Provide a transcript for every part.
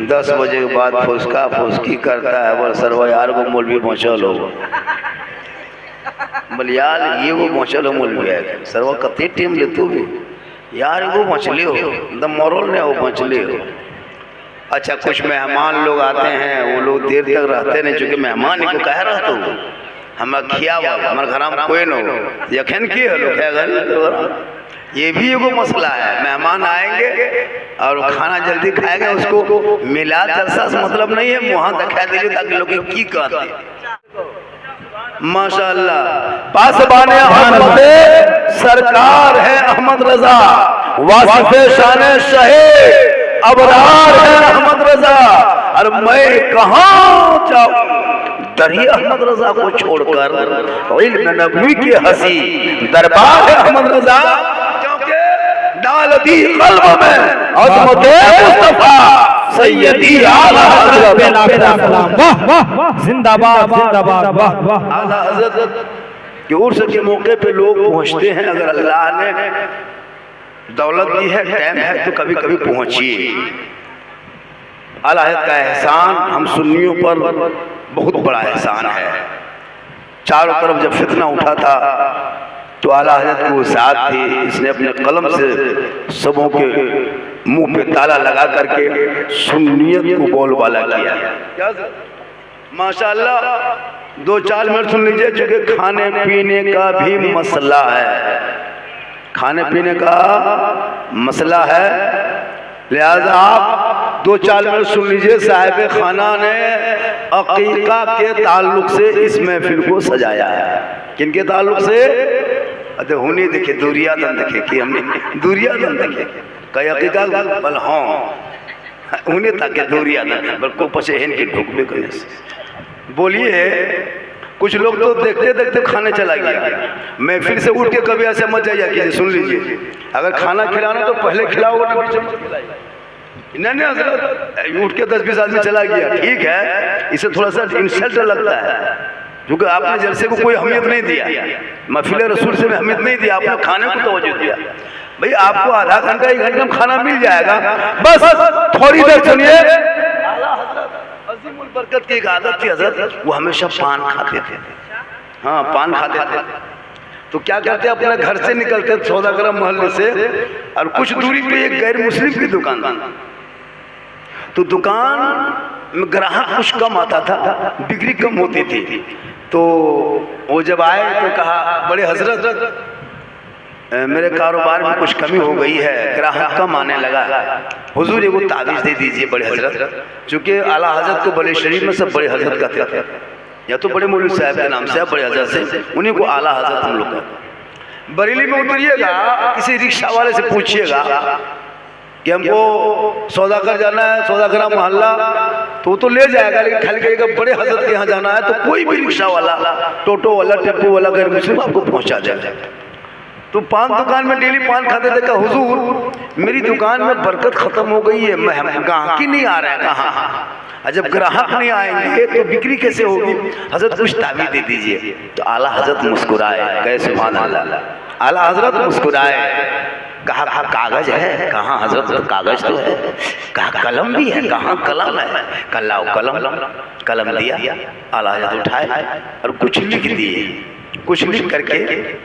10 बजे के बाद फुसका फुसकी करता है। बोल सरवा यार को मौलवी पहुँचल हो, बोल यार ये वो पहुँचल हो मौलवी है सरवा कते टीम ले तू भी यार वो पहुँचली हो एकदम मरोल ने वो पहुँचली हो। अच्छा कुछ मेहमान लोग आते हैं, वो लोग देर तक रहते नहीं, चूँकि मेहमान को कह रहा तो हमें खिया हमारे घर में कोई न हो यखन की है लोग घर। ये भी एगो मसला है, मेहमान आएंगे और खाना जल्दी खाएंगे, उसको मिला जलसा से मतलब नहीं है, मुँह दिखा दीजिए ताकि लोग की कहते माशाअल्लाह। पासबाने अहमद सरकार है अहमद रजा, वासिफे शान शहे अबरार है अहमद रजा। और मैं कहाँ जाऊँ दरी अहमद रजा को छोड़कर, इल्म नबवी की हंसी दरबार है अहमद रजा, डाल दी कल्ब में अज़मत मुस्तफा सैयदी आला हज़रत। वाह वाह वाह जिंदाबाद जिंदाबाद वाह वाह। आला हज़रत के उर्स के मौके पे लोग पहुंचते हैं। अगर अल्लाह ने दौलत दी है, टाइम है, तो कभी कभी पहुंचिए। आला हज़रत का एहसान हम सुन्नियों पर बहुत बड़ा एहसान है। चारों तरफ जब फितना उठा था तो आला हज़रत को साथ थी, इसने अपने कलम से सबों के मुंह पे ताला लगा करके सुन्नियत को बोलबाला किया। माशाअल्लाह 2-4 मिनट सुन लीजिए, क्योंकि खाने पीने का भी मसला है, खाने पीने का मसला है, लिहाजा आप 2-4 मिनट सुन लीजिए। साहिब खाना ने अकीका के ताल्लुक से इस महफिल को सजाया है। किनके ताल्लुक से? अरे होने देखे दूरिया दन देखे कि हमने दूरिया दन देखे कई अकीका बल हाँ उन्हें ताकि दूरिया दन बल को पछे हेन के ढुकबे करने से। बोलिए कुछ लोग तो देखते देखते खाने चला गया। मैं फिर से उठ के कभी ऐसे मत जाइए कि सुन लीजिए, अगर खाना खिलाना तो पहले खिलाओ ना पीछे मत खिलाइए। नहीं हज़रत उठ के 10-20 आदमी चला गया, ठीक है, इसे थोड़ा सा इंसल्ट लगता है, क्योंकि आपने जलसे को कोई अहमियत नहीं दिया, महफिल रसूल से अहमियत नहीं दिया, आपने खाने को तवज्जो दिया। भाई आपको आधा घंटा 1 घंटे में खाना मिल जाएगा, बस थोड़ी देर सुनिए। अज़ीमुल बरकत की एक आदत थी हज़रत, वो हमेशा पान खाते थे। हाँ पान खाते थे, तो क्या करते अपने घर से निकलते सौदागर मोहल्ले से, और कुछ दूरी पे एक गैर मुस्लिम की दुकान थी, तो दुकान में ग्राहक कुछ कम आता था, बिक्री कम होती थी। तो वो जब आए तो कहा बड़े हजरत मेरे कारोबार में कुछ कमी हो गई है, ग्राहक कम आने लगा, हुजूर एगो ताबीज़ दे दीजिए बड़े हजरत। चूँकि आला हजरत को बड़े शरीफ में सब बड़े हजरत कहते थे, या तो बड़े मौलवी साहब के नाम से बड़े हजरत से, उन्हीं को आला हजरत हम लोग कहते। बरेली में उतरिएगा, किसी रिक्शा वाले से पूछिएगा कि हमको सौदागर जाना है, सौदागरा मोहल्ला, तो वो तो ले जाएगा, लेकिन खाली कहेगा बड़े हजरत के यहाँ जाना है, तो कोई भी रिक्शा वाला, टोटो वाला, टेम्पो वाला गैर मुस्लिम आपको पहुँचा जाएगा। तो पान दुकान में डेली पान खाते थे, कहा हुजूर मेरी दुकान में बरकत ख़त्म हो गई है, ग्राहक ही नहीं आ रहा है। कहाँ जब ग्राहक नहीं आएंगे तो बिक्री कैसे होगी? हजरत कुछ ताबीज़ दे दीजिए। तो आला हजरत मुस्कुराए, कहे सुभान अल्लाह। आला हजरत मुस्कुराए, कहा कागज है? कहाँ हजरत, तो कागज तो है। कहा कलम भी है? कहाँ कलम है? कलाओ कलम दिया, आला हजरत उठाए और कुछ लिख दिए, कुछ लिख करके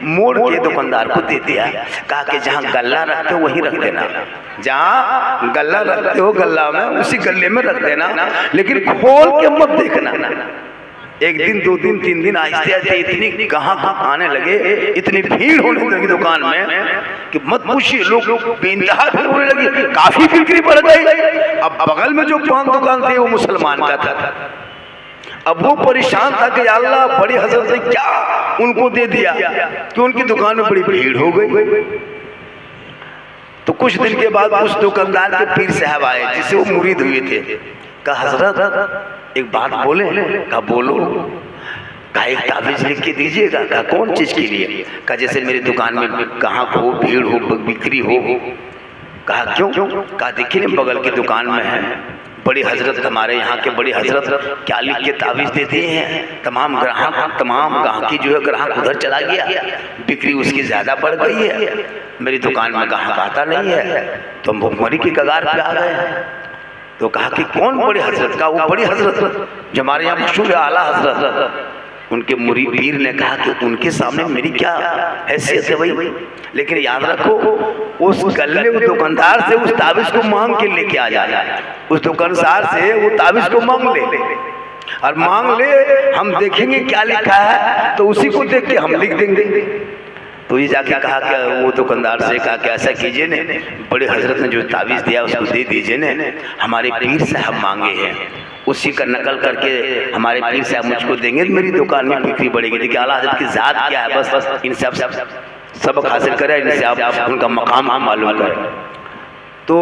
मोड़ के दुकानदार को दे दिया। कहा कि जहाँ गल्ला रखते हो वहीं रख देना, जहाँ गल्ला रखते हो गल्ला में उसी गल्ले में रख देना, लेकिन खोल के मत देखना। 1 दिन 2 दिन 3 दिन आहिस्ते आहिस्ते इतनी ग्राहक आने लगे, इतनी भीड़ होने लगी दुकान में कि मत पूछिए, लोग बेइंतहा भीड़ होने लगी, काफी बिक्री बढ़ गई। अब बगल में जो पान दुकान थी वो मुसलमान का था। अब वो परेशान था कि अल्लाह बड़ी हजरत ने क्या उनको दे दिया कि उनकी दुकान में बड़ी भीड़ हो गई। तो कुछ दिन के बाद उस दुकानदार के पीर साहब आए जिसे वो मुरीद हुए थे। कहा हजरत एक बात बोले? कहा बोलो। कहा एक ताबीज़ लिख के दीजिएगा। कहा कौन चीज़ के लिए? कहा जैसे मेरी दुकान में ग्राहक हो, भीड़ हो, बिक्री हो। कहा क्यों? कहा देखिए बगल की दुकान में है, बड़ी हजरत हमारे यहाँ के बड़ी हजरत क्या लिख के ताबीज़ देते हैं, तमाम ग्राहकी जो है ग्राहक उधर चला गया, बिक्री उसकी ज़्यादा बढ़ गई है, मेरी दुकान में ग्राहक आता नहीं है, तो हम भुखमरी की कगार पे आ गए। तो कहा कि कौन बड़े हजरत? का वो बड़ी हजरत जो हमारे यहाँ मशहूर है, आला हजरत। उनके मुरीद पीर ने कहा कि उनके सामने मेरी क्या हैसियत है भाई, लेकिन याद रखो उस गल्ले उस दुकानदार से उस ताबीज को मांग के लेके आ जाए। उस दुकानदार से वो ताबीज को मांग ले और मांग ले, हम देखेंगे क्या लिखा है तो उसी को देख के हम लिख देंगे। तो ये जाके कहा कि वो दुकानदार से कहा कि ऐसा कीजिए ने, बड़े हजरत ने जो ताबीज़ दिया उसको दे दीजिए ने, हमारे पीर साहब मांगे हैं, उसी का नकल करके हमारे पीर साहब मुझको देंगे, मेरी दुकान में बिक्री बढ़ेगी। देखिए आला हजरत की ज़ात क्या है, बस इनसे आप सबक हासिल करें, इनसे आप उनका मकाम मालूम करें। तो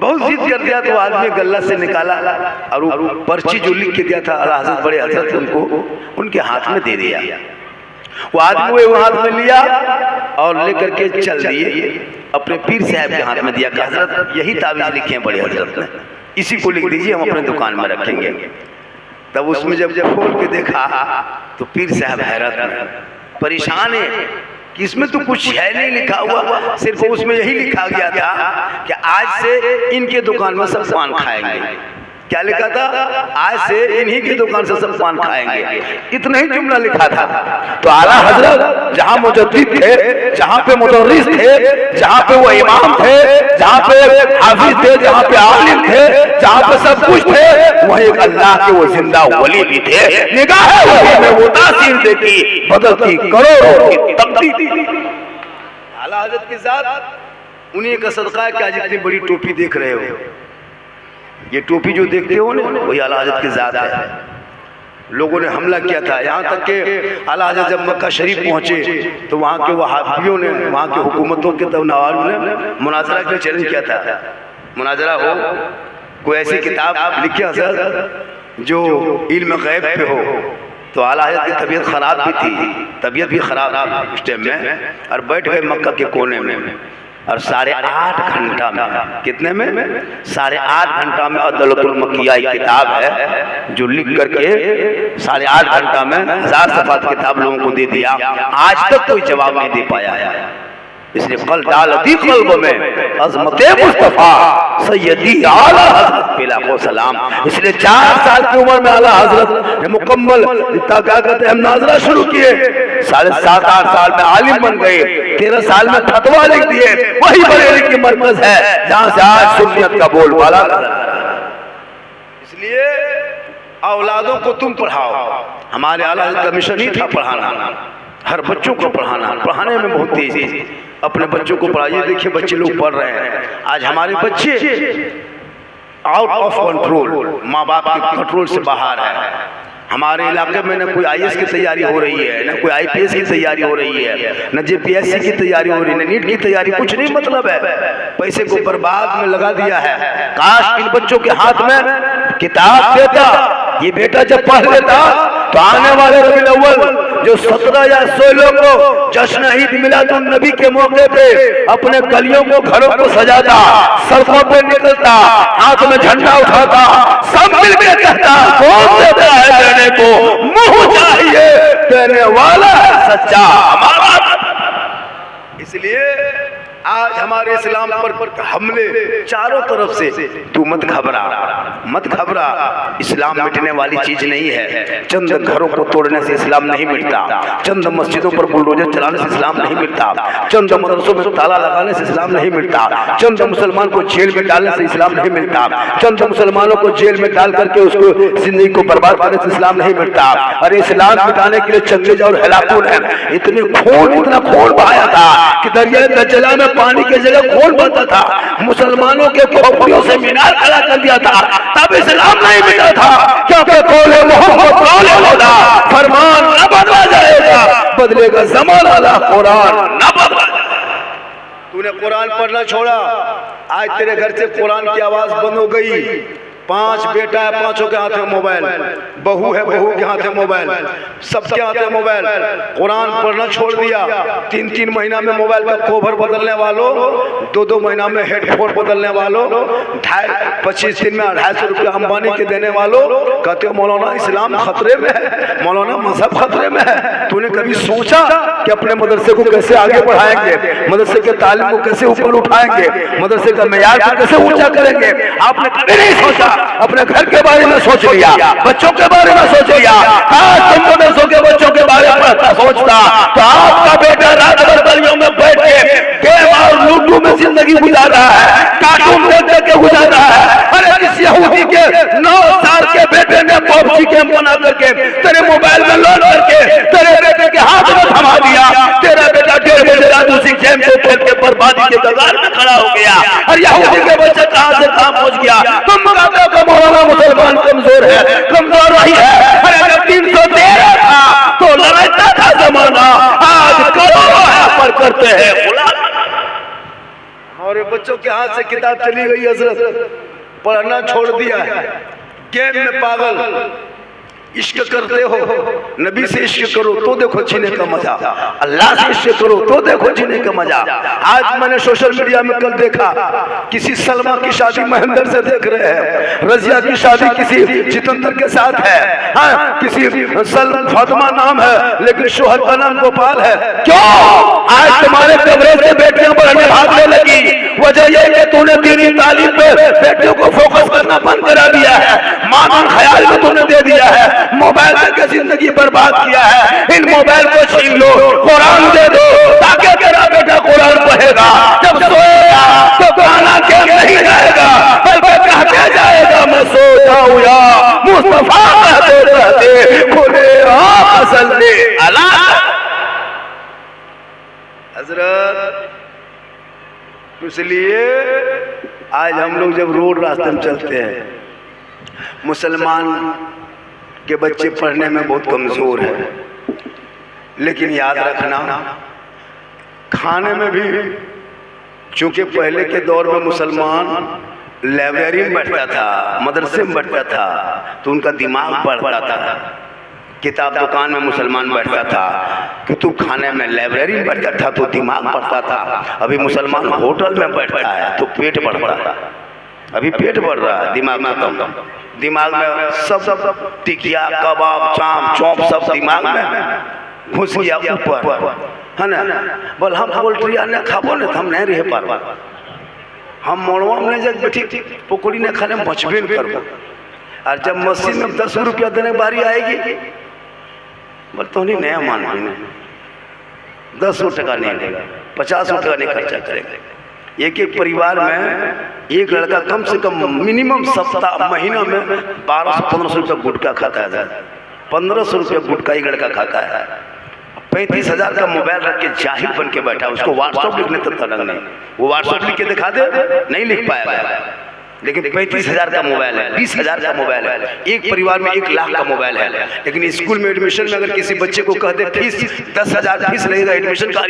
बहुत जिद कर दिया तो आदमी गल्ला से निकाला और वो पर्ची जो लिख के दिया था आला हजरत बड़े हजरत उनको उनके हाथ में दे दिया। वो आदमी वो हाथ में लिया और लेकर के चल दिए, अपने पीर साहब के हाथ में दिया कि हजरत यही ताबीज़ लिखे हैं बड़े हजरत ने, इसी को लिख दीजिए, हम अपने दुकान में रखेंगे। तब उसमें जब खोल के देखा तो पीर साहब हैरत में परेशान है कि इसमें तो कुछ है नहीं लिखा हुआ, सिर्फ उसमें यही लिखा गया था कि आज से इनके दुकान में सब पान खाएंगे। क्या लिखा था? आज से इन्हीं की दुकान से सब पान खाएंगे, इतना ही जुमला लिखा था। तो आला हजरत जहाँ मुजद्दिद थे, जहाँ पे मुदर्रिस थे, जहाँ पे वो इमाम थे, जहाँ पे हाफिज थे, जहाँ पे आलिम थे, जहाँ पे सब कुछ थे, वहीं एक अल्लाह के वो जिंदा वली भी थे। निगाह वही में वो तासीर देखी, बदलती करोड़ों की तब्दीली। आला हजरत के साथ उन्हीं का सदका है कि आज इतनी बड़ी टोपी देख रहे हो। ये टोपी जो देखते हो ना, वही आला हजरत की ज़ात है। लोगों ने हमला किया था, यहाँ तक कि आला हजरत जब मक्का शरीफ पहुँचे तो वहाँ के वहाबियों ने, वहाँ के हुकूमतों के तब नवाब ने मुनाजरा के लिए चैलेंज किया था, मुनाजरा हो, कोई ऐसी किताब लिखी हजरत जो इल्म गैब पे हो। तो आला हजरत की तबीयत ख़राब भी थी, तबीयत भी ख़राब थी उस टाइम में, और बैठ गए मक्का के कोने में और 8.5 घंटा में, कितने में? 8.5 घंटा में अदलतुल मकिया किताब है जो लिख करके 8.5 घंटा में 1000 सफ़ात किताब लोगों को दे दिया। आज तक कोई जवाब नहीं दे पाया है। इसलिए कल डालती कल्ब में अज़मते मुस्तफ़ा सैयदी आला हज़रत बिलाको सलाम। इसलिए 4 साल की उम्र में आला हज़रत ने मुकम्मल इतना क्या कहते हैं मुनाज़रा शुरू किए, 7.5-8 साल में आलिम बन गए, 13 साल में फतवा लिख दिए। वही बरेली की मरकज है जहाँ से आज सुन्नियत का बोलबाला। इसलिए औलादों को तुम पढ़ाओ। हमारे आला हज़रत का मिशन ही था पढ़ाना, हर बच्चों को पढ़ाना, पढ़ाने में बहुत तेज थी। अपने बच्चों को पढ़ाइए, देखिए बच्चे लोग पढ़ रहे हैं। आज हमारे बच्चे आउट ऑफ कंट्रोल, माँ बाप के कंट्रोल से बाहर है। हमारे इलाके में न कोई IAS की तैयारी हो रही है, न कोई IPS की तैयारी हो रही है, न JPSC की तैयारी हो रही है, न नीट की तैयारी, कुछ नहीं मतलब है। पैसे को बर्बाद में लगा दिया है। काश इन बच्चों के हाथ में किताब देता, ये बेटा जब पढ़ लेता तो आने वाले रबीउल अव्वल जो 17 या 16 को जश्न ईद मिलादुन नबी के मौके पे अपने गलियों को, घरों को सजाता, सड़कों पे निकलता, हाथ में झंडा उठाता, सब मिलकर कहता कौन देता है देने को, मुंह चाहिए देने वाला है सच्चा हमारा। इसलिए आज हमारे इस्लाम पर हमले चारों तरफ से। तू मत घबरा, मत घबरा, इस्लाम मिटने वाली चीज नहीं है। चंद घरों को तोड़ने से इस्लाम नहीं मिटता, चंद मस्जिदों पर बुलडोजर चलाने से इस्लाम नहीं मिटता, चंद मदरसों में ताला लगाने से इस्लाम नहीं मिटता, चंद मुसलमान को जेल में डालने से इस्लाम नहीं मिटता, चंद मुसलमानों को जेल में डाल करके उसको जिंदगी को बर्बाद करने से इस्लाम नहीं मिटता। अरे इस्लाम मिटाने के लिए चंगेज और हिलाकुन है, इतना खून बहाया था कि दरिया दज्जला में पानी की जगह खून बहता था। मुसलमानों के खोपड़ियों से मीनार खड़ा कर दिया था, तब इस्लाम नहीं मिटा था, क्योंकि कौले मोहम्मद कौले खुदा, फरमान न बदला जाएगा, बदलेगा ज़माना, कुरान न बदला। तूने कुरान पढ़ना छोड़ा, आज तेरे घर से कुरान की आवाज बंद हो गई। 5 बेटा है, 5 के हाथ में मोबाइल, बहू है, बहू के हाथ में मोबाइल, सबके हाथ में मोबाइल। कुरान पढ़ना छोड़ दिया, 3-3 महीना में मोबाइल का कवर बदलने वालों, 2-2 महीना में हेडफोन बदलने वालों, 25 दिन में 250 रुपया अंबानी के देने वालों, कहते हो मौलाना इस्लाम खतरे में है, मौलाना मजहब खतरे में है। तूने कभी सोचा कि अपने मदरसे को कैसे आगे बढ़ाएंगे, मदरसे के तालीम को कैसे ऊपर उठाएंगे, मदरसे का मेयार को कैसे ऊंचा करेंगे? आपने कभी नहीं सोचा। अपने घर के बारे में सोच लिया, बच्चों के बारे में सोच लिया। आज तुम मदरसों के बच्चों के बारे में सोचता तो आपका बेटा रात भर गलियों में बैठ के गेम और लूडो में जिंदगी गुजार रहा है, कार्टून देख के गुजार रहा है। अरे किस यहूदी के 9 साल के बेटे ने पबजी गेम बना करके तेरे मोबाइल में लोड करके तेरे बेटे के हाथ में थमा दिया। तेरा बेटा 1.5 बजे रात उसी गेम को खेल के बर्बादी के कगार में खड़ा हो गया। और यहूदी के बच्चे कहां से कहां पहुंच गया? तुम कहते हो कि मौलाना मुसलमान कमजोर है, कमजोर नहीं है। अरे अगर 313 था तो लड़ाई था जमाना, आज करोड़ों है पर करते हैं गुलाम। और बच्चों के हाथ से किताब चली गई, हजरत पढ़ना छोड़ दिया है, गेम में पागल। इश्क करते हो, नबी से इश्क करो तो देखो जीने का मजा, अल्लाह से इश्क करो तो देखो जीने का मजा। आज मैंने सोशल मीडिया में कल देखा, किसी सलमा की शादी महेंद्र से देख रहे हैं, रजिया की शादी किसी जितेंद्र के साथ है, हाँ, किसी फातिमा नाम है लेकिन शोहर का नाम गोपाल है। क्यों? आज तुम्हारे कमरे से बेटियां बढ़ने भागने लगी। वजह यह कि तूने दीनी तालीम पे बेटियों को फोकस करना बंद करा दिया है, मां का ख्याल में तूने दे दिया है, मोबाइल से जिंदगी बर्बाद किया है। इन मोबाइल को छीन लो, कुरान दे दो ताकि तेरा बेटा कुरान पढ़ेगा। जब सोएगा तो गाना क्या नहीं जाएगा, बल्कि कहते जाएगा मैं सो जाऊं या मुस्तफा कहते रहते खुले असल में अला। हजरत इसलिए आज हम लोग जब रोड रास्ते में चलते हैं, मुसलमान के बच्चे पढ़ने में बहुत कमजोर है, लेकिन याद रखना खाने में भी, चूंकि पहले के दौर में मुसलमान लाइब्रेरी में बैठता था, मदरसे में बैठता था तो उनका दिमाग बढ़ता था। किताब दुकान में मुसलमान बैठता था, कितु खाने में लाइब्रेरी में बैठता था तो दिमाग बढ़ता था। अभी मुसलमान होटल में बैठता है तो पेट बढ़ रहा है, अभी पेट बढ़ रहा है, दिमाग में कम। दिमाग में सब टिकिया कबाब चाम चौप सब दिमाग में घुस गया ऊपर, है ना? बोल हम पोल्ट्री ने खाबो न हम नहीं रह पार, हम मोड़वा में जब बैठी पकौड़ी ने खाने बचबे न करबो। और जब मस्जिद में 10 रुपया देने बारी आएगी, बोल तो नहीं नया मान 10 टका नहीं देगा, 50 टका नहीं खर्चा करेगा। एक परिवार में एक लड़का कम से कम मिनिमम सप्ताह महीना में 1200-1500 रुपया गुटखा खाता है। 1500 रुपया गुटखा एक लड़का खाता है। 35,000 का मोबाइल रख के जाहिल बन के बैठा, उसको व्हाट्सएप लिखने तक तरंग नहीं, वो व्हाट्सएप लिख के दिखा दे, नहीं लिख पाएगा। लेकिन 35,000 का मोबाइल है, 20,000 का मोबाइल है, एक परिवार में 1 लाख का मोबाइल है। लेकिन स्कूल में एडमिशन में अगर किसी बच्चे को कह दे फीस 10,000 फीस लगेगा एडमिशन का,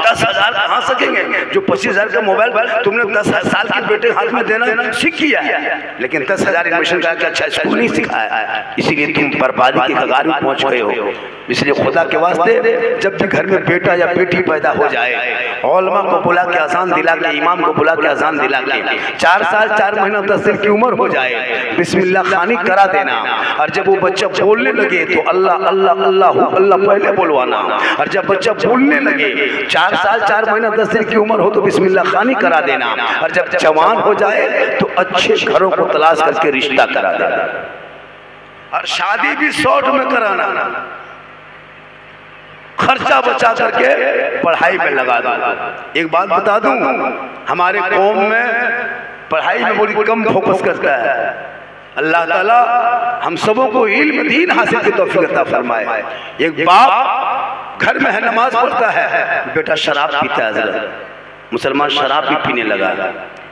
10,000 कहाँ सकेंगे? जो 25,000 का मोबाइल तुमने 10 साल के बेटे हाथ में देना सीख किया है, लेकिन 10,000 एडमिशन का अच्छा स्कूल नहीं सिखाया, इसीलिए तुम बर्बादी के कगार में पहुंच गए हो। इसलिए खुदा के वास्ते जब भी घर में बेटा या बेटी पैदा हो जाए, औलमा को बुला के अजान दिला के, इमाम को बुला के अजान दिला के 4 साल 4 महीना 10 दिन की उम्र हो जाए, बिस्मिल्लाह खानी करा देना। और जब वो बच्चा बोलने लगे तो अल्लाह अल्लाह अल्लाह अल्लाह पहले बोलवाना। और जब बच्चा बोलने लगे 4 साल 4 महीना 10 दिन की उम्र हो तो बिस्मिल्लाह खानी करा देना। और जब जवान हो जाए तो अच्छे घरों को तलाश करके रिश्ता करा देना। और शादी भी शॉर्ट में कराना, खर्चा बचा करके पढ़ाई में लगा दो। एक बात बता दूं, हमारे कौम में पढ़ाई में बड़ी कम फोकस करता है। अल्लाह ताला हम सबों को इल्म दीन हासिल की तौफीक अता फरमाए। एक बाप घर में है, नमाज पढ़ता है, बेटा शराब पीता है। हज़रत मुसलमान शराब भी पीने लगा,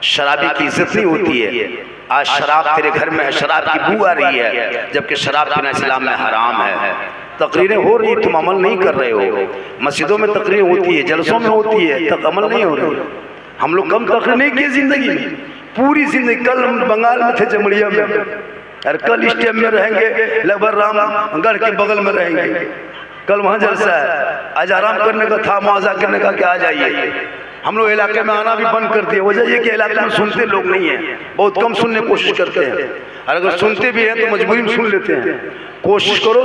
शराबी की इज्जत नहीं होती है। आज शराब तेरे घर में है, शराब की बू आ रही है, जबकि शराब पीना इस्लाम में हराम है। तकरीरें हो रही, तुम अमल नहीं कर रहे हो। मस्जिदों में तकरीरें होती है, जलसों में होती है, तक अमल नहीं हो रही। हम लोग कम तकरीर नहीं किए जिंदगी में, पूरी जिंदगी, कल हम बंगाल में थे जमड़िया में, और कल इस टाइम में रहेंगे लगभग रामगढ़ के बगल में रहेंगे, कल वहाँ जलसा है। आज आराम करने का था, मुआवजा करने का, क्या आ जाइए। हम लोग इलाके में आना भी बंद कर दिए, वजह ये कि इलाके में सुनते लोग नहीं हैं, बहुत कम सुनने की कोशिश करते हैं, और अगर सुनते भी हैं तो मजबूरी में सुन लेते हैं। कोशिश करो,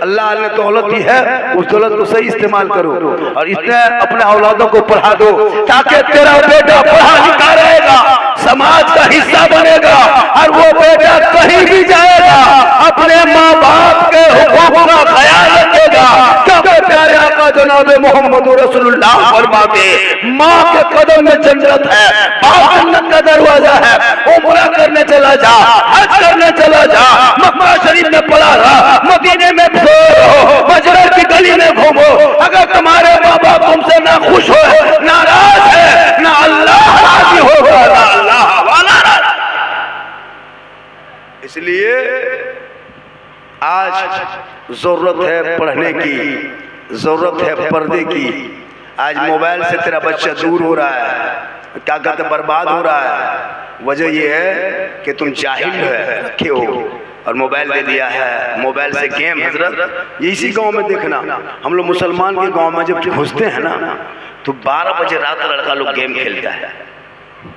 अल्लाह ने दौलत दी है, उस दौलत को सही इस्तेमाल करो, और इतने अपने औलादों को पढ़ा दो ताकि तेरा बेटा पढ़ा लिखा रहेगा, समाज का हिस्सा बनेगा, और वो बेटा कहीं भी जाएगा अपने माँ बाप के हुकूक का ख्याल रखेगा। क्योंकि प्यारे आका जनाब मोहम्मद रसूलुल्लाह फरमाते, माँ के कदम में जन्नत है, बाप जन्नत का दरवाजा है। उम्रा करने चला जा, हज करने चला जा, मक्का शरीफ में पड़ा रहा, मदीने में हो, मजर की गली में घूमो, अगर तुम्हारे माँ बाप तुमसे ना खुश हो, नाराज है, ना अल्लाह राजी होगा, ना अल्लाह वाला। इसलिए आज जरूरत है पढ़ने की, जरूरत है पर्दे की। आज मोबाइल से तेरा बच्चा दूर हो रहा है, क्या कहते बर्बाद हो रहा है। वजह यह है कि तुम जाहिल रखे हो और मोबाइल दे दिया है, मोबाइल से गेम। हजरत ये इसी गांव में देखना, हम लोग मुसलमान के गांव में जब घुसते हैं ना तो 12 बजे रात लड़का लोग गेम खेलता है,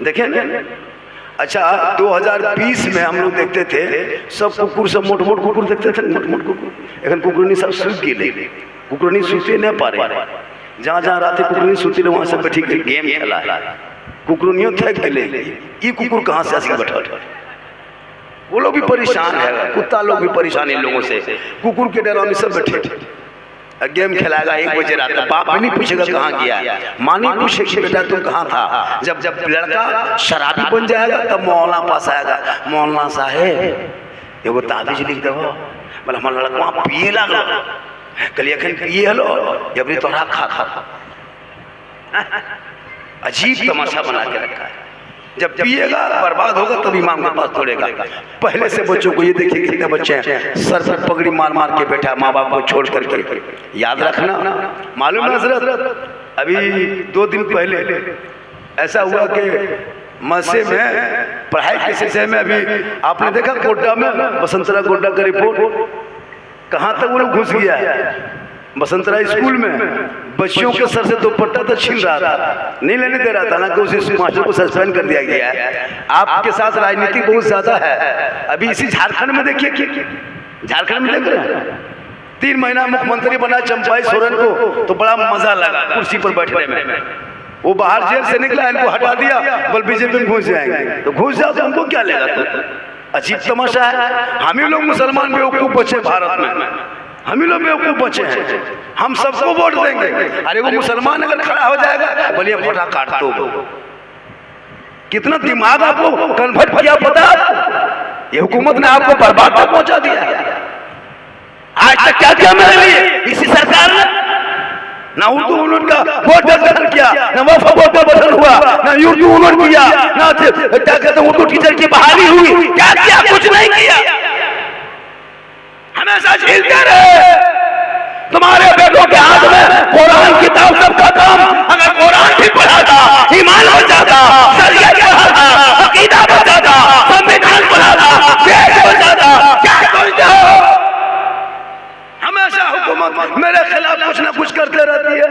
देखे ना। अच्छा 2020 में हम लोग देखते थे सब कुकुर, सब मोट मोट कुकुर देखते थे, मोट मोट कुकुर। एखन कुकुरनी सब सूख गए, कुकुरनी सूते नहीं पा रहे, जहाँ जहाँ रात कुकुरनी सूती रहे वहाँ सब बैठी गेम खेला है। कुकुरनियों थक गए, ये कुकुर कहाँ से आके बैठा, वो लोग भी परेशान है, कुत्ता लोग भी परेशान इन लोगों से, कुकुर के डर में सब बैठे गेम खेलाएगा। 1 बजे रात, बाप नहीं पूछेगा कहाँ गया, माँ नहीं पूछेगी बेटा तुम कहाँ था। जब जब लड़का शराबी बन जाएगा तब मौलाना पास आएगा, मौलाना साहेब एगो ताबीज लिख दो, बोले हमारा लड़का वहाँ पिए लगा, कल अखन पिए हलो जबरी तोहरा खा खा। अजीब तमाशा बना के रखा है। जब पिएगा बर्बाद होगा तब इमाम के पास तोड़ेगा। पहले से बच्चों को ये देखिए कितने बच्चे हैं सर पर पगड़ी मार मार के बैठा माँ बाप को छोड़ करके। याद रखना, मालूम है हजरत, अभी 2 दिन पहले ऐसा हुआ कि मस्से में पढ़ाई के सिलसिले में, अभी आपने देखा गोड्डा में, बसंतरा गोड्डा का रिपोर्ट, कहाँ तक वो लोग घुस गया है। बसंतरा स्कूल में बच्चियों के सर से दुपट्टा तो छीन रहा था, नहीं लेने दे रहा था ना, कि उस मास्टर को सस्पेंड कर दिया गया है। आपके साथ राजनीति बहुत ज्यादा है। अभी इसी झारखंड में देखिए, झारखंड में देख रहे हैं 3 महीना मुख्यमंत्री बना चंपाई सोरेन को, तो बड़ा मजा लगा कुर्सी पर बैठने में। वो बाहर जेल से निकला, इनको हटा दिया, बोल बीजेपी में घुस जाएंगे, तो घुस जाओ तो हमको क्या लेगा। तो अजीब तमाशा है। हम ही लोग मुसलमान बेवकूफ बचे भारत में, हम ही लोग बेवकूफ बचे हैं, हम सबको वोट देंगे। अरे वो मुसलमान अगर खड़ा हो जाएगा बोलिए वोटा काट दो। कितना दिमाग आपको कन्वर्ट किया पता है, ये हुकूमत ने आपको बर्बाद तक पहुंचा दिया। आज तक क्या किया मेरे लिए इसी सरकार ने, ना उर्दू उन्होंने का वोट बदल किया, ना वफा वोट बदल हुआ, ना उर्दू उन्होंने किया, ना क्या कहते हैं उर्दू टीचर की बहाली हुई, क्या किया, कुछ नहीं किया। हमेशा झेलते रहे। तुम्हारे बेटों के हाथ में कुरान किताब सब खत्म। अगर कुरान भी पढ़ा था, ईमान बन जाता, शरीयत पढ़ा था, अकीदा बन जाता, संविधान पढ़ा था, देश बन जाता, क्या सोचते हो। हमेशा हुकूमत मेरे खिलाफ कुछ ना कुछ करते रहती है,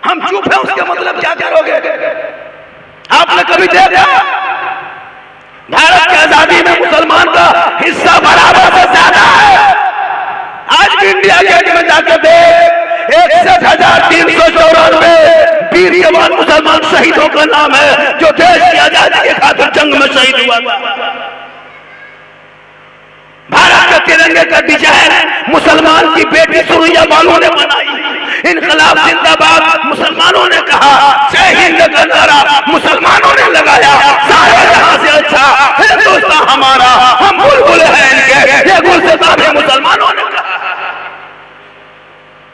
हम चुप है, उसका मतलब क्या करोगे। आपने कभी देखा भारत की आजादी में मुसलमान का हिस्सा बराबर से ज्यादा है। आज भी इंडिया गेट में जाकर देख, 61,394 वीर जवान मुसलमान शहीदों का नाम है जो देश की आजादी के खातिर जंग में शहीद हुआ था। भारत के तिरंगे का डिजाइन मुसलमान की बेटी सुरैया बानो ने बनाई। इनकलाब जिंदाबाद मुसलमानों ने कहा, जय हिंद का नारा मुसलमानों ने लगाया। सारे जहां से अच्छा हिंदुस्तान हमारा, हम बुलबुल हैं इनके, ये गुलसितान है मुसलमानों ने कहा।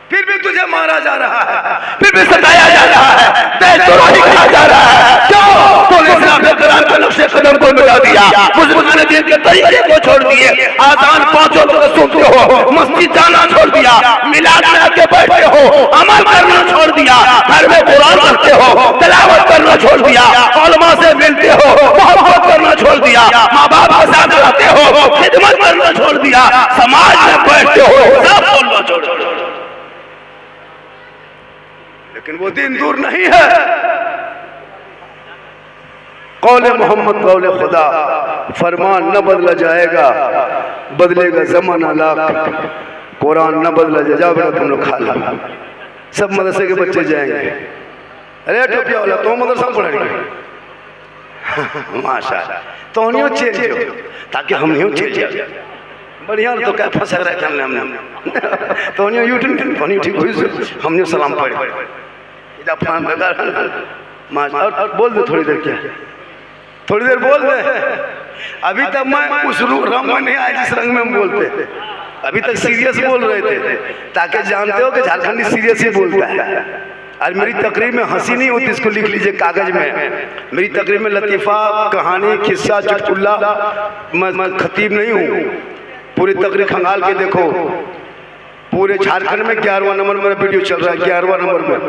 फिर भी तुझे मारा जा रहा है, फिर भी सताया जा रहा है, देशद्रोही कहा जा रहा है। क्यों? तूने इस्लाम के नक्शे कदम को मिटा दिया, मुसलमान दिन के तरीके को छोड़ दिए, आजान पांचों को सुनते हो, मस्जिद जाना छोड़ दिया, मिलाद में के बैठे हो, अमल करना छोड़ दिया, घर में कुरान रखते हो, तिलावत करना छोड़ दिया, उलमा से मिलते हो, मोहब्बत करना छोड़ दिया, माँ बाप के साथ रहते हो, खिदमत करना छोड़ दिया, समाज में बैठते हो, सब बोलना छोड़ दिया। लेकिन वो दिन दूर नहीं है। कौले मोहम्मद कौले खुदा, फरमान न बदला जाएगा, बदलेगा जमाना लाख, कुरान न बदला जाएगा, तुम लोग खा लो। सब मदरसे के बच्चे जाएंगे। अरे टोपिया वाला तो मदरसा पढ़ेंगे माशाल्लाह, तो नहीं चेंज हो ताकि हम नहीं चेंज हो। बढ़िया तो क्या फंसा रहा है हमने तो नहीं यूट्यूब नहीं ठीक हुई, हमने सलाम पढ़े और बोल दे थोड़ी देर, क्या थोड़ी देर बोल दे। अभी तक मैं उस रंग में नहीं आया जिस रंग में हम बोलते, अभी तक सीरियस बोल रहे थे, ताकि जानते हो कि झारखंडी सीरियस ही बोलता है। और मेरी तकरीर में हंसी नहीं होती, इसको लिख लीजिए कागज में। मेरी तकरीर में लतीफ़ा, कहानी, किस्सा, चुटकुला, मैं खतीब नहीं हूँ। पूरी तकरीर खंगाल के देखो, पूरे झारखंड में 11वां नंबर मेरा वीडियो चल रहा है। 11वां नंबर में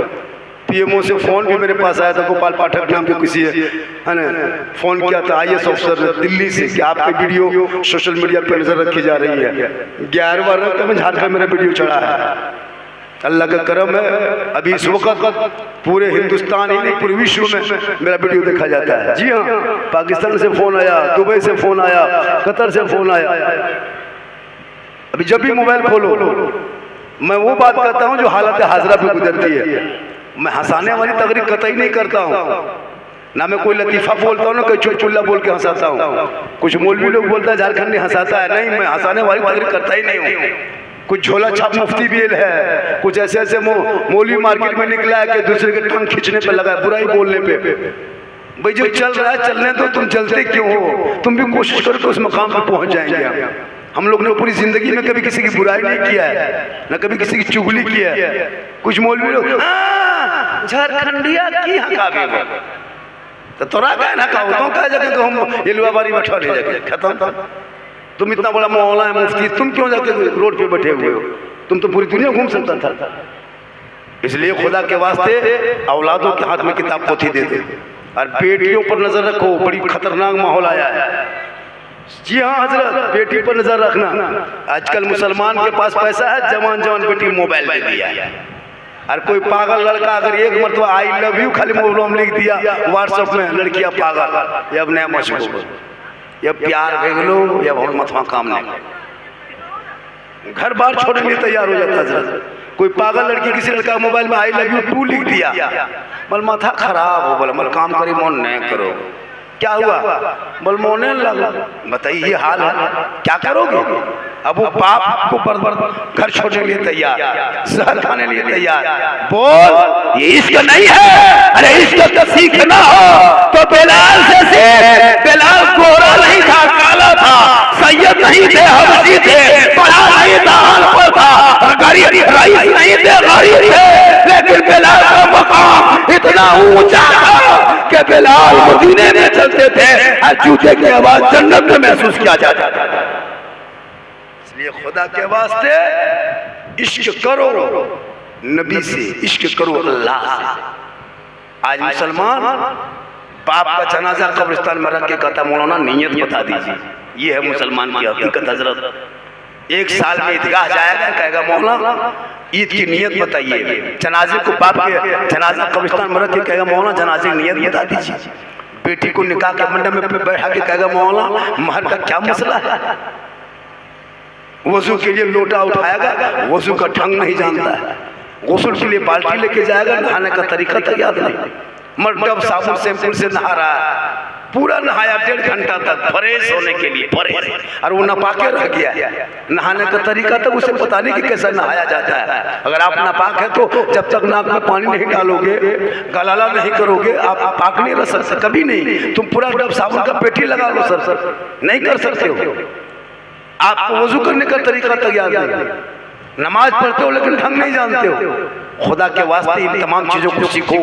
पीएमओ से फ़ोन भी मेरे पास आया था, गोपाल पाठक नाम के किसी है ना, फ़ोन किया था IAS अफसर दिल्ली से कि आपकी वीडियो सोशल मीडिया पर नज़र रखी जा रही है। 11वां नंबर में झारखंड मेरा वीडियो चढ़ा है। अल्लाह का करम है, अभी इस वक्त पूरे हिंदुस्तान ही नहीं पूरे विश्व में मेरा वीडियो देखा जाता है। जी हाँ, पाकिस्तान से फ़ोन आया, दुबई से फ़ोन आया, कतर से फ़ोन आया। अभी जब भी मोबाइल खोलो मैं वो बात करता हूँ जो हालत हाजरा पे गुजरती है। मैं हंसाने वाली तकरीर कतई नहीं करता हूँ, ना मैं कोई लतीफ़ा बोलता हूँ, ना कोई चुटकुला बोल के हंसाता हूँ। कुछ मौलवी लोग बोलता है झारखंडी हंसाता है, नहीं, मैं हंसाने वाली तकरीर करता ही नहीं हूँ। कुछ झोला छाप मुफ्ती भी है, कुछ ऐसे ऐसे मौलवी मार्केट में निकला है कि दूसरे के टांग खींचने पे लगा है, बुराई बोलने पे। भाई जो चल रहा है चलने दो, तुम चलते क्यों हो? तुम भी कोशिश करो कि उस मकाम पर पहुंच जाएंगे। हम लोग ने पूरी जिंदगी में कभी किसी की बुराई नहीं किया है, न कभी किसी की चुगली किया है। कुछ मौलवी लोग झारखंडिया की हकावे तो तोरा का ना का तो कह जाके तो हम येलुआ बारी बैठा ले जाके खत्म। तुम इतना बड़ा मौला है, मुफ्ती, तुम क्यों जाके रोड पे बैठे हुए हो? तुम तो पूरी दुनिया घूम सकता था। इसलिए खुदा के वास्ते औलादों के हाथ में किताब पोथी दे दे और बेटियों पर नजर रखो। बड़ी खतरनाक माहौल आया है। जी हाँ हजरत, बेटी पर नजर रखना। आजकल मुसलमान के पास पैसा है, जवान जवान बेटी मोबाइल दे दिया है। और कोई पागल लड़का अगर एक मरतबा आई लव यू खाली मोबाइल में लिख दिया व्हाट्सएप में, लड़कियां पागल, ये अब नया मशहूर, ये प्यार भेज लो, या बहुत मतवा काम नहीं, घर बार छोड़ने के लिए तैयार हो जाता है हजरत। कोई पागल लड़की किसी लड़का मोबाइल में आई लव यू 2 लिख दिया, बोल माथा खराब हो, बोला बोल काम करी मन नहीं करो। क्या हुआ? बोल मोने लगा। बताइए ये हाल है, क्या करोगे? अब वो बाप को घर छोड़ने के लिए तैयार, शहर खाने लिए तैयार। बोल ये इश्क नहीं है। अरे इश्क तो सीखना हो तो बेलाल से सीख। बेलाल गोरा नहीं था, काला था, सैयद नहीं थे, हबशी थे, पढ़ा नहीं था, अनपढ़ था, गरीब रईस नहीं थे, गरीब थे, लेकिन बेलाल का मकाम इतना ऊंचा था कि बेलाल मदीने में चलते थे और जूते की आवाज जन्नत में महसूस किया जाता था। इसलिए खुदा के वास्ते इश्क करो नबी से, इश्क करो अल्लाह से। आज मुसलमान बाप का जनाजा कब्रिस्तान में रख के कहता मौलाना नियत बता दीजिए। ये है मुसलमान की हकीकत हजरत। एक साल में ईदगाह जाएगा, कहेगा मौलाना ईद की नियत बताइए। जनाजे को बाप के जनाजा कब्रिस्तान में रख के कहेगा मौलाना जनाजे की नियत बता दीजिए। बेटी को निकाह के मंडप में बैठा के कहेगा मौलाना महर का क्या मसला है। वजू के लिए लोटा उठाएगा, वजू का ढंग नहीं जानता है। गुस्ल के लिए बाल्टी लेके जाएगा, नहाने का तरीका तक याद नहीं। मर्दब साबुन शैम्पूल से नहा रहा है, पूरा नहाया 1.5 घंटा तक फ्रेश होने के लिए, फ्रेश, और वो नापाके रह गया। नहाने का तरीका तक उसे पता नहीं कि कैसा नहाया जाता है। अगर आप नापाक है तो जब तक नाक में पानी नहीं डालोगे, गलाला नहीं करोगे, आप पाक नहीं रह सकते, कभी नहीं। तुम पूरा डब साबुन का पेटी लगा लो सर, नहीं कर सकते हो। आपको वजू करने का तरीका तक याद नहीं। नमाज पढ़ते हो लेकिन ढंग नहीं जानते हो। खुदा के वास्ते इन तमाम चीज़ों को सीखो,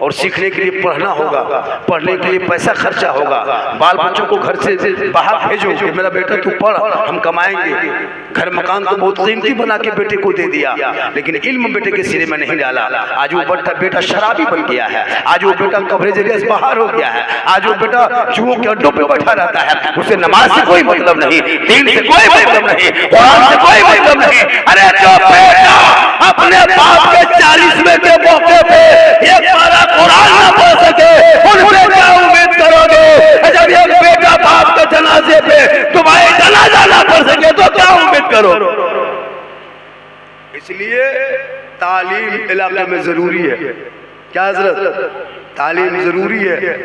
और सीखने के लिए पढ़ना होगा, पढ़ने के लिए पैसा खर्चा होगा। बाल बच्चों को घर से बाहर भेजो कि मेरा बेटा तू पढ़, हम कमाएंगे। घर मकान तो बहुत कीमती बना के बेटे को दे दिया, लेकिन इल्म बेटे के सिरे में नहीं डाला। आज वो बेटा शराबी बन गया है, आज वो बेटा कवरेज एरिया से बाहर हो गया है, आज वो बेटा जुओं के अड्डों पे बैठा रहता है। उसे नमाज से कोई मतलब नहीं, दीन से कोई मतलब नहीं, कुरान से कोई मतलब नहीं। अरे जो बेटा अपने बाप के 40वें के मौके पे एक बार कुरान ना पढ़ सके, उनसे क्या उम्मीद करोगे? जब एक बेटा बाप के जनाजे पे तुम्हारे जनाजा ना पढ़ सके तो क्या उम्मीद करो? इसलिए तालीम इलाके में जरूरी है। क्या हजरत? तालीम जरूरी है,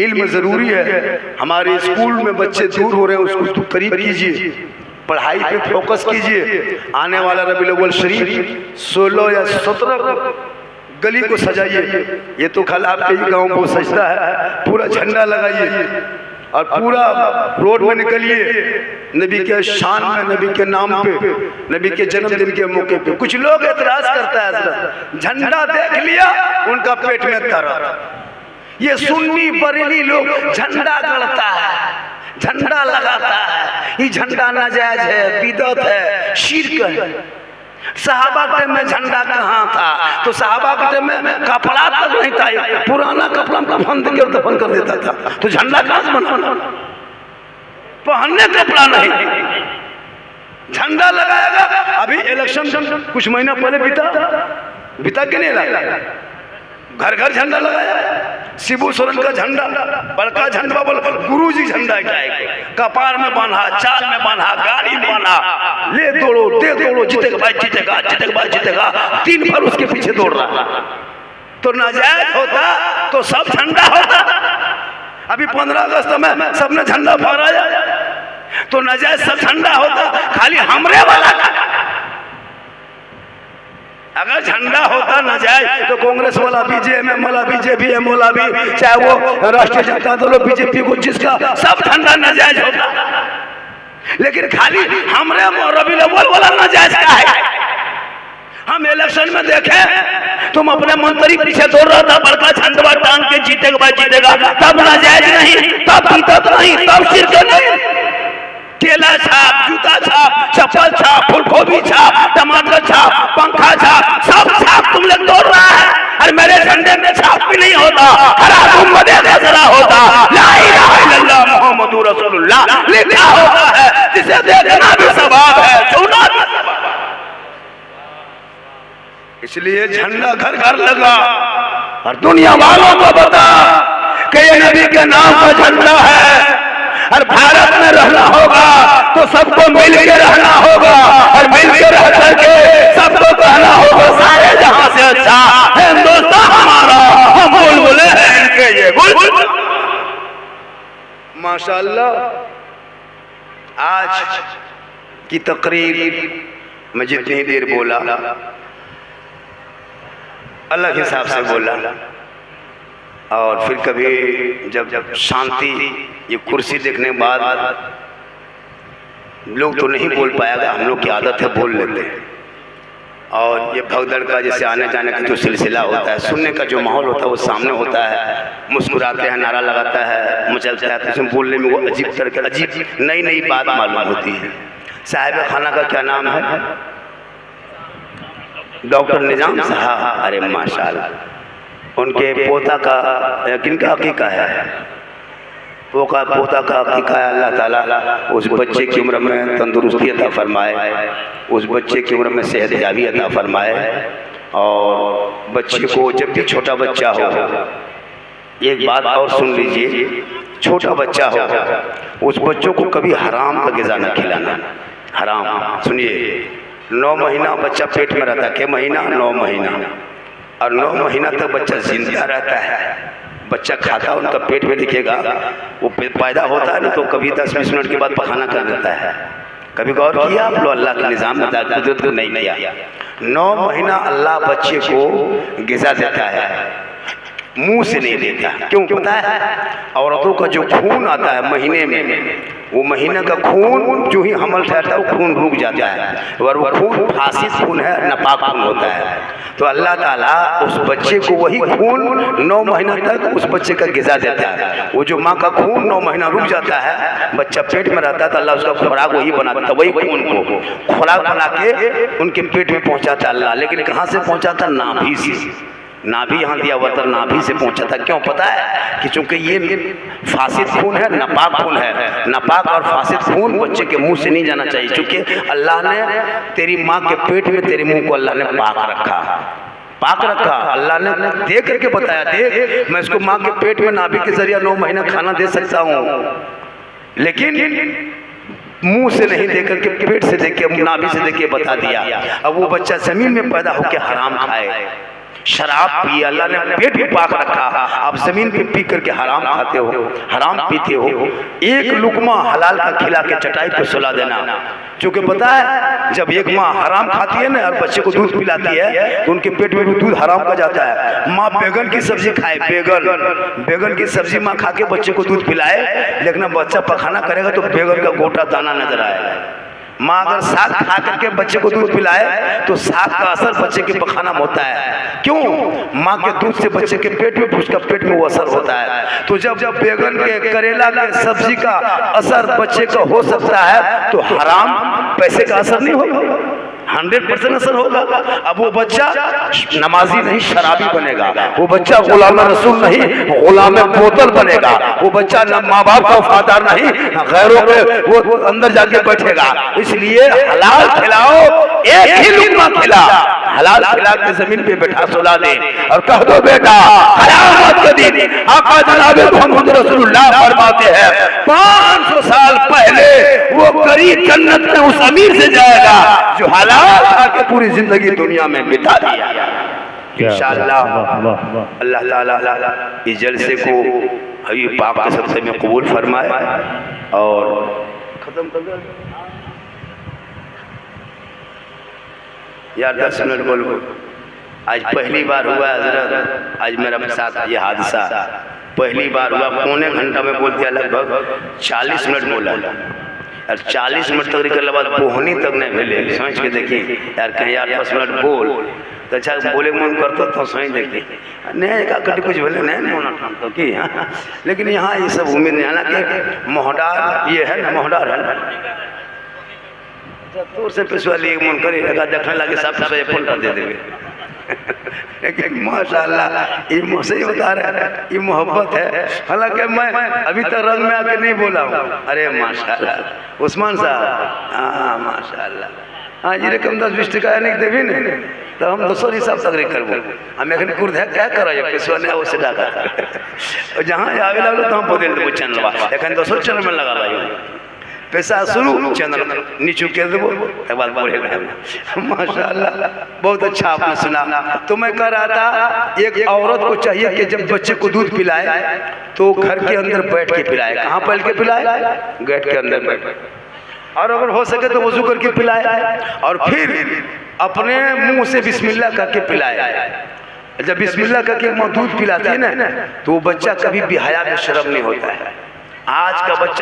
इल्म जरूरी है। हमारे स्कूल में बच्चे दूर हो रहे हैं, उसको करीब कीजिए, पढ़ाई पे फोकस कीजिए। आने वाला रबीउल अव्वल शरीफ 16 या 17 गली को सजाइए। ये तो खाली आपके ही गांव को सजता है, पूरा झंडा लगाइए और पूरा रोड में निकलिए नबी के शान में, नबी के नाम पे, नबी के जन्मदिन के मौके पे। कुछ लोग एतराज करता है, झंडा देख लिया उनका पेट में दर्द। ये सुन्नी बरेली लोग झंडा गड़ता है, झंडा लगाता है, ये झंडा नाजायज है, बिदअत है, शिर्क है। सहाबा के टाइम में झंडा कहाँ था? तो सहाबा के टाइम में कपड़ा तक नहीं था, पुराना कपड़ा कफन के दफन कर देता था, तो झंडा कहाँ से बना? पहनने कपड़ा नहीं, झंडा लगाएगा। अभी इलेक्शन कुछ महीना पहले बीता के नहीं लगा, घर घर झंडा लगाया। शिबू सोरेन का झंडा, बड़का झंडा बोल गुरुजी झंडा क्या है, कपार में बांधा, चाल में बांधा, गाड़ी में बांधा, ले दौड़ो, दे दौड़ो, जीतेगा भाई जीतेगा, जीतेगा भाई जीतेगा, 3 बार उसके पीछे दौड़ रहा। तो नाजायज होता तो सब झंडा होता। अभी 15 अगस्त में सबने झंडा फहराया, तो नाजायज सब झंडा होता, खाली हमरे वाला। अगर झंडा होता नाजायज तो कांग्रेस वाला भी, जेएमएम वाला भी, जेबीएम वाला भी, चाहे वो राष्ट्रीय जनता दल, बीजेपी को, जिसका सब झंडा नाजायज होता। लेकिन खाली हमरे रबीउल अव्वल वाला नाजायज का है। हम इलेक्शन में देखे तुम अपने मंत्री पीछे दौड़ रहा था, बड़का झंडा टांग के जीतेगा जीतेगा, तब नाजायज नहीं, तब बिदअत नहीं, तब शिर्क नहीं। केला छाप, जूता छाप, चप्पल छाप, फूलगोभी छाप, टमाटर छाप, पंखा छाप, सब छाप तुम लोग दौड़ रहा है। अरे मेरे झंडे में छाप भी नहीं होता, हरा गुम्बद खजरा होता, ला इलाहा इल्लल्लाह मुहम्मदुर रसूलुल्लाह लिखा होता है, जिसे देखना भी सवाब है, सुनना भी सवाब है। इसलिए झंडा घर घर लगा और दुनिया वालों को बता कि ये नबी के नाम का झंडा है। और भारत में रहना होगा तो सबको मिलकर रहना होगा, और मिलकर रह करके सबको कहना होगा सारे जहां से अच्छा हिंदुस्तान हमारा, हम बुलबुले हैं इनके ये बुलबुल। माशाअल्लाह, आज की तकरीर मैं जितनी देर बोला अलग हिसाब से बोला, और फिर कभी जब शांति, ये कुर्सी देखने के बाद लोग तो नहीं बोल पाएगा, हम लोग की आदत है बोल लेते हैं। और ये भगदड़ का जैसे आने जाने का जो सिलसिला होता है, सुनने का जो माहौल होता है वो सामने होता है, मुस्कुराते हैं, नारा लगाता है, मचलता है, तो इसमें बोलने में वो अजीब तरह की अजीब नई नई बात मालूम होती है। साहिब खाना का क्या नाम है? डॉक्टर निजाम साहब। अरे माशाल्लाह, उनके पोता का किनका हकीका है? पोता का हकीका है, अल्लाह ताला उस बच्चे की उम्र में तंदुरुस्ती अता फरमाए, उस बच्चे की उम्र में सेहत याबी अता फरमाए। और बच्चे को, जब भी छोटा बच्चा हो, एक बात और सुन लीजिए, छोटा बच्चा हो उस बच्चों को कभी हराम का ग़िज़ा न खिलाना। हराम, सुनिए, 9 महीना बच्चा पेट में रहता है, क्या महीना? 9 महीना। और 9 महीना तक बच्चा जिंदा रहता है, बच्चा खाता, उनका पेट में दिखेगा, वो पैदा होता है ना तो कभी 10-20 मिनट के बाद पखाना कर देता है। कभी गौर किया आप लोग? अल्लाह के निज़ाम में कुदरत को नहीं किया। 9 महीना अल्लाह बच्चे को ग़िज़ा देता है, मुंह से नहीं देता। क्यों पता है? औरतों का जो खून आता है महीने में, वो महीने का खून जो ही हमल ठहरता है वो खून रुक जाता है, और वो खून फासिद खून है, नापाक खून होता है। तो अल्लाह ताला उस बच्चे को वही खून 9 महीना तक उस बच्चे का ग़िज़ा देता है। वो जो माँ का खून 9 महीना रुक जाता है, बच्चा पेट में रहता है, तो अल्लाह उसका खुराक वही बनाता है, वही खून को खुराक बना के उनके पेट में पहुँचाता है अल्लाह। लेकिन कहाँ से पहुँचाता? नाभि से। नाभि यहाँ दिया हुआ था, नाभि से पहुँचा था। क्यों पता है? कि चूंकि ये फासिद खून है, नापाक खून है। नापाक और फासिद खून बच्चे के मुंह से नहीं जाना चाहिए, चूंकि अल्लाह ने तेरी माँ के पेट में तेरे मुंह को अल्लाह ने पाक रखा। अल्लाह ने दे करके बताया, देख मैं इसको माँ के पेट में नाभि के जरिए 9 महीना खाना दे सकता हूँ, लेकिन मुंह से नहीं दे करके पेट से दे के, नाभि से दे के बता दिया। अब वो बच्चा जमीन में पैदा होकर हराम खाए, शराब पिए, अल्लाह ने पेट भी पाक रखा, आप जमीन पे पी करके हराम खाते हो, हराम पीते हो। एक लुकमा हलाल का खिला के चटाई पे सुला देना, क्योंकि पता है जब एक माँ हराम खाती है ना और बच्चे को दूध पिलाती है तो उनके पेट में भी दूध हराम का जाता है। माँ बैगन की सब्जी खाए, बैगन की सब्जी माँ खा के बच्चे को दूध पिलाए, लेकिन बच्चा पखाना करेगा तो बैगन का गोटा दाना नजर आएगा। माँ अगर साग खा करके बच्चे को दूध पिलाए तो साग का असर बच्चे के पखाना में होता है। क्यों? माँ के दूध से बच्चे के पेट में, उसका पेट में वो असर होता है। तो जब बैगन के, करेला के सब्जी का असर बच्चे का हो सकता है, तो हराम पैसे का असर नहीं होगा, 100% असर होगा। अब वो बच्चा नमाजी नहीं, शराबी बनेगा। वो बच्चा गुलाम रसूल नहीं, गुलाम बोतल बनेगा। वो बच्चा न माँ बाप का वफादार नहीं, गैरों के वो अंदर जाके बैठेगा। इसलिए हलाल खिलाओ, एक ही लुकमा खिला, हलाल खिला के जमीन पे बैठा सुला दे और कह दो बेटा कयामत के दिन आका जनाब मोहम्मद रसूलुल्लाह फरमाते हैं 500 साल पहले वो गरीब जन्नत में उस अमीर से जाएगा जो हलाल खा के पूरी जिंदगी दुनिया में बिता दिया। इंशाअल्लाह अल्लाह ताला इस जलसे को हबीब पाक के सदक़े में कबूल फरमाए। और खत्म कर दो यार, 10 मिनट बोलो। आज पहली बार हुआ हजरत, आज मेरा साथ ये हादसा पहली बार हुआ। पौने घंटा में बोल दिया, लगभग 40 मिनट बोला और 40 मिनट तक निकलने बाद बोहनी तक नहीं मिले। समझ के देखिए यार, कहीं 8-10 मिनट बोल तो अच्छा बोले मन करता तो समझ देखिए नहीं का कटी कुछ बोले नहीं होना तो कि हाँ। लेकिन यहाँ ये सब उम्मीद नहीं, हालांकि मोहडार ये है ना, मोहडार है ना, दूर से पिछवा लिए मन करे देखने लगे सब से पंटा दे देंगे। लेकिन माशाल्लाह ये मुझसे ही बता रहे हैं, ये मोहब्बत है। हालांकि मैं अभी तक रंग में आके नहीं बोला हूँ। अरे माशाल्लाह उस्मान साहब, हाँ माशाल्लाह, हाँ ये रकम 10-20 टका नहीं देवी नहीं तो हम दोसर हिसाब तक करबो। हम एखन कुर्द है क्या करा ये पिछवा ने वो से डाका और जहाँ आवे लागलो तो हम बदल देबो चैनलवा। एखन दोसर चैनल में लगा लायो, पैसा शुरू चैनल नीचे कर देबो, एक बार बढ़ेगा। माशाल्लाह बहुत अच्छा आपने सुना। तो मैं कह रहा था एक औरत को चाहिए कि जब बच्चे को दूध पिलाए तो घर के अंदर बैठ के पिलाए। कहाँ बैठ के पिलाए? गेट के अंदर बैठ, और अगर हो सके तो वजू करके पिलाए और फिर अपने मुंह से बिस्मिल्लाह करके पिलाए। जब बिस्मिल्लाह करके दूध पिलाती है ना तो वो बच्चा कभी भी हया में शर्म नहीं होता है। आज का बच्चा